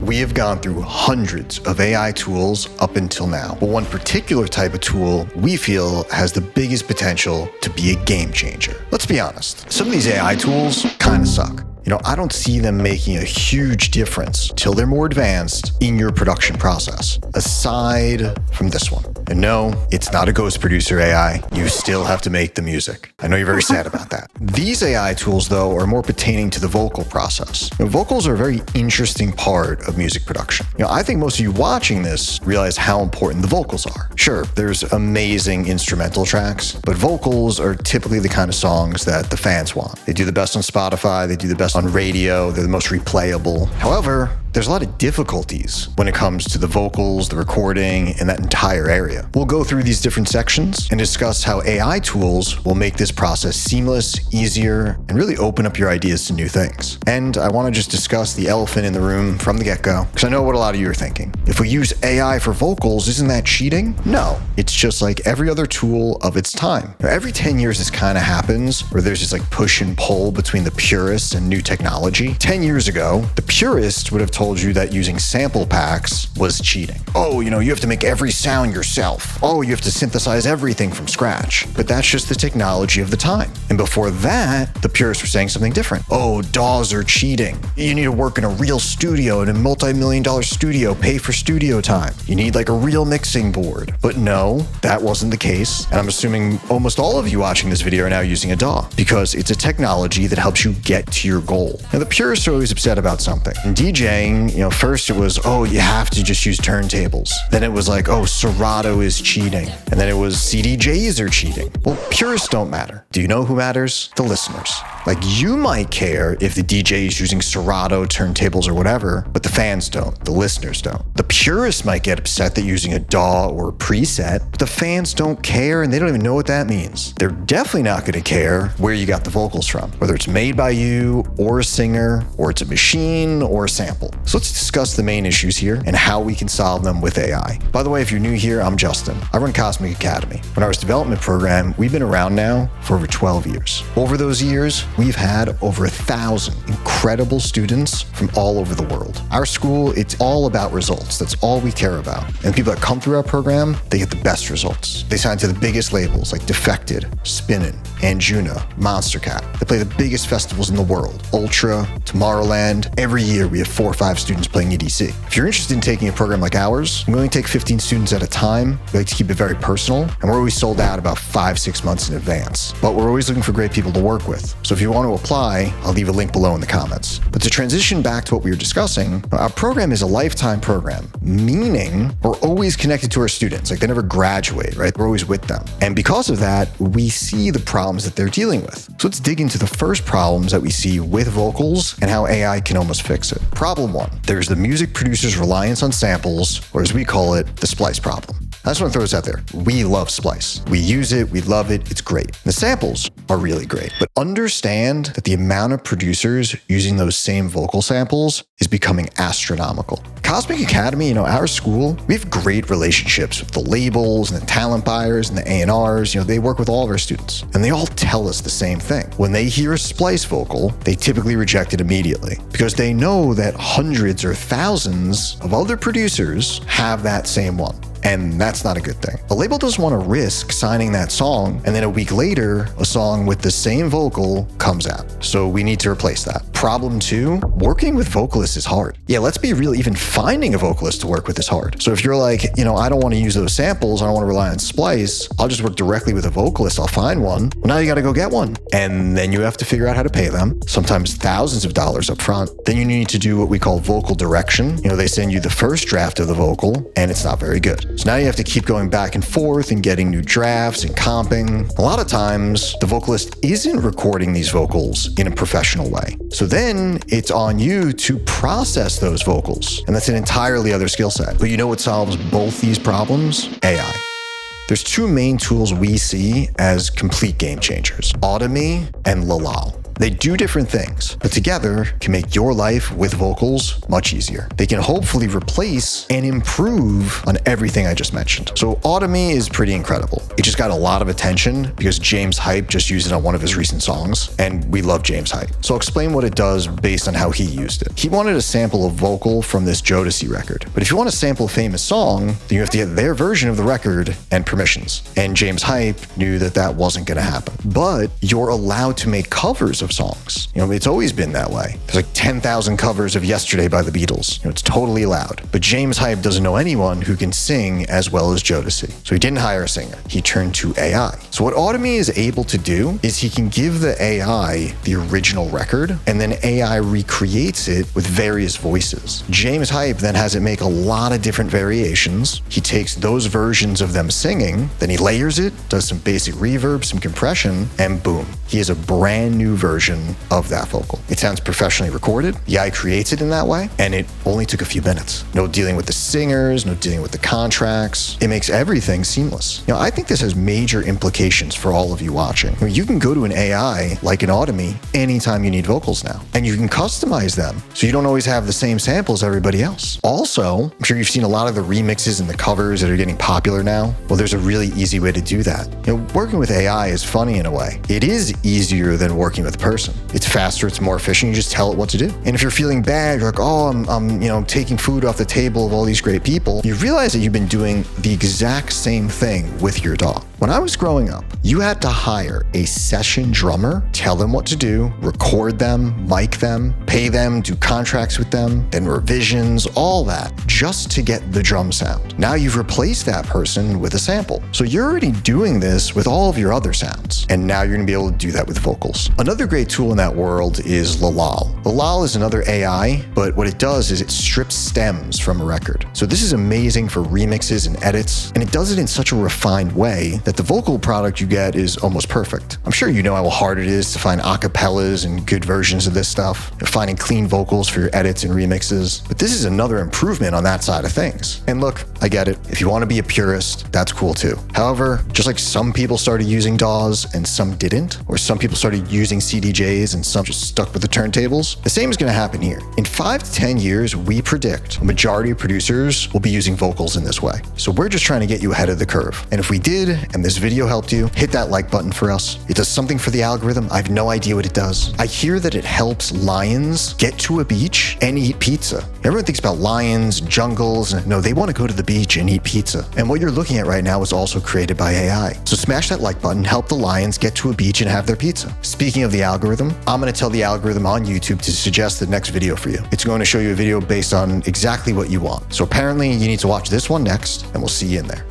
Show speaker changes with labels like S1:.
S1: We have gone through hundreds of AI tools up until now, but one particular type of tool we feel has the biggest potential to be a game changer. Let's be honest, some of these AI tools kind of suck. I don't see them making a huge difference till they're more advanced in your production process, aside from this one. And no, it's not a ghost producer AI. You still have to make the music. I know you're very sad about that. These AI tools, though, are more pertaining to the vocal process. Vocals are a very interesting part of music production. I think most of you watching this realize how important the vocals are. Sure, there's amazing instrumental tracks, but vocals are typically the kind of songs that the fans want. They do the best on Spotify, they do the best on radio, they're the most replayable. However, there's a lot of difficulties when it comes to the vocals, the recording, and that entire area. We'll go through these different sections and discuss how AI tools will make this process seamless, easier, and really open up your ideas to new things. And I want to just discuss the elephant in the room from the get-go, because I know what a lot of you are thinking. If we use AI for vocals, isn't that cheating? No, it's just like every other tool of its time. Every 10 years this kind of happens, where there's this push and pull between the purists and new technology. 10 years ago, the purists would have told you that using sample packs was cheating. Oh, you have to make every sound yourself. Oh, you have to synthesize everything from scratch. But that's just the technology of the time. And before that, the purists were saying something different. Oh, DAWs are cheating. You need to work in a real studio, in a multi-million-dollar studio, pay for studio time. You need a real mixing board. But no, that wasn't the case. And I'm assuming almost all of you watching this video are now using a DAW because it's a technology that helps you get to your goal. Now, the purists are always upset about something. In DJing, first it was, oh, you have to just use turntables. Then it was oh, Serato is cheating. And then it was CDJs are cheating. Well, purists don't matter. Do you know who matters? The listeners. You might care if the DJ is using Serato, turntables, or whatever, but the fans don't. The listeners don't. The purists might get upset that using a DAW or a preset, but the fans don't care and they don't even know what that means. They're definitely not going to care where you got the vocals from, whether it's made by you or a singer, or it's a machine or a sample. So let's discuss the main issues here and how we can solve them with AI. By the way, if you're new here, I'm Justin. I run Cosmic Academy. When our development program, we've been around now for over 12 years. Over those years, we've had over 1,000 incredible students from all over the world. Our school, it's all about results. That's all we care about. And people that come through our program, they get the best results. They sign to the biggest labels like Defected, Spinnin', Anjuna, Monstercat. They play the biggest festivals in the world, Ultra, Tomorrowland. Every year we have 4 or 5 students playing EDC. If you're interested in taking a program like ours, we only take 15 students at a time. We like to keep it very personal, and we're always sold out about 5-6 months in advance. But we're always looking for great people to work with. So if you want to apply, I'll leave a link below in the comments. But to transition back to what we were discussing, our program is a lifetime program, meaning we're always connected to our students. They never graduate, right? We're always with them. And because of that, we see the problems that they're dealing with. So let's dig into the first problems that we see with vocals and how AI can almost fix it. Problem 1, there's the music producer's reliance on samples, or as we call it, the splice problem. I just want to throw this out there. We love Splice. We use it, we love it, it's great. The samples are really great, but understand that the amount of producers using those same vocal samples is becoming astronomical. Cosmic Academy, our school, we have great relationships with the labels and the talent buyers and the A&Rs. They work with all of our students, and they all tell us the same thing. When they hear a Splice vocal, they typically reject it immediately because they know that hundreds or thousands of other producers have that same one. And that's not a good thing. A label doesn't want to risk signing that song, and then a week later, a song with the same vocal comes out. So we need to replace that. Problem 2, working with vocalists is hard. Yeah, let's be real, even finding a vocalist to work with is hard. So if you're I don't want to use those samples, I don't want to rely on Splice, I'll just work directly with a vocalist, I'll find one. Well, now you got to go get one. And then you have to figure out how to pay them, sometimes thousands of dollars up front. Then you need to do what we call vocal direction. They send you the first draft of the vocal, and it's not very good. So now you have to keep going back and forth and getting new drafts and comping. A lot of times, the vocalist isn't recording these vocals in a professional way. So then it's on you to process those vocals. And that's an entirely other skill set. But you know what solves both these problems? AI. There's 2 main tools we see as complete game changers, Automy and Lalal. They do different things, but together can make your life with vocals much easier. They can hopefully replace and improve on everything I just mentioned. So Audemy is pretty incredible. It just got a lot of attention because James Hype just used it on one of his recent songs, and we love James Hype. So I'll explain what it does based on how he used it. He wanted a sample of vocal from this Jodeci record, but if you want to sample a famous song, then you have to get their version of the record and permissions. And James Hype knew that that wasn't going to happen. But you're allowed to make covers of songs. It's always been that way. There's like 10,000 covers of Yesterday by the Beatles. It's totally allowed. But James Hype doesn't know anyone who can sing as well as Jodeci. So he didn't hire a singer. He turned to AI. So what Audemy is able to do is he can give the AI the original record, and then AI recreates it with various voices. James Hype then has it make a lot of different variations. He takes those versions of them singing, then he layers it, does some basic reverb, some compression, and boom, he has a brand new version of that vocal. It sounds professionally recorded. The AI creates it in that way, and it only took a few minutes. No dealing with the singers, no dealing with the contracts. It makes everything seamless. I think this has major implications for all of you watching. You can go to an AI like an Audemy anytime you need vocals now, and you can customize them so you don't always have the same sample as everybody else. Also, I'm sure you've seen a lot of the remixes and the covers that are getting popular now. Well, there's a really easy way to do that. Working with AI is funny in a way. It is easier than working with a person. It's faster, it's more efficient, you just tell it what to do. And if you're feeling bad, you're like, oh, I'm taking food off the table of all these great people, you realize that you've been doing the exact same thing with your dog. When I was growing up, you had to hire a session drummer, tell them what to do, record them, mic them, pay them, do contracts with them, then revisions, all that, just to get the drum sound. Now you've replaced that person with a sample. So you're already doing this with all of your other sounds, and now you're gonna be able to do that with vocals. Another great tool in that world is Lalal. Lalal is another AI, but what it does is it strips stems from a record. So this is amazing for remixes and edits, and it does it in such a refined way that the vocal product you get is almost perfect. I'm sure you know how hard it is to find acapellas and good versions of this stuff. You're finding clean vocals for your edits and remixes, but this is another improvement on that side of things. And look, I get it. If you want to be a purist, that's cool too. However, just like some people started using DAWs and some didn't, or some people started using CDJs and some just stuck with the turntables, the same is going to happen here. In 5 to 10 years, we predict a majority of producers will be using vocals in this way. So we're just trying to get you ahead of the curve. And if we did, and this video helped you, hit that like button for us. It does something for the algorithm. I have no idea what it does. I hear that it helps lions get to a beach and eat pizza. Everyone thinks about lions, jungles, and no, they want to go to the beach and eat pizza. And what you're looking at right now was also created by AI. So smash that like button, help the lions get to a beach and have their pizza. Speaking of the algorithm, I'm going to tell the algorithm on YouTube to suggest the next video for you. It's going to show you a video based on exactly what you want. So apparently you need to watch this one next, and we'll see you in there.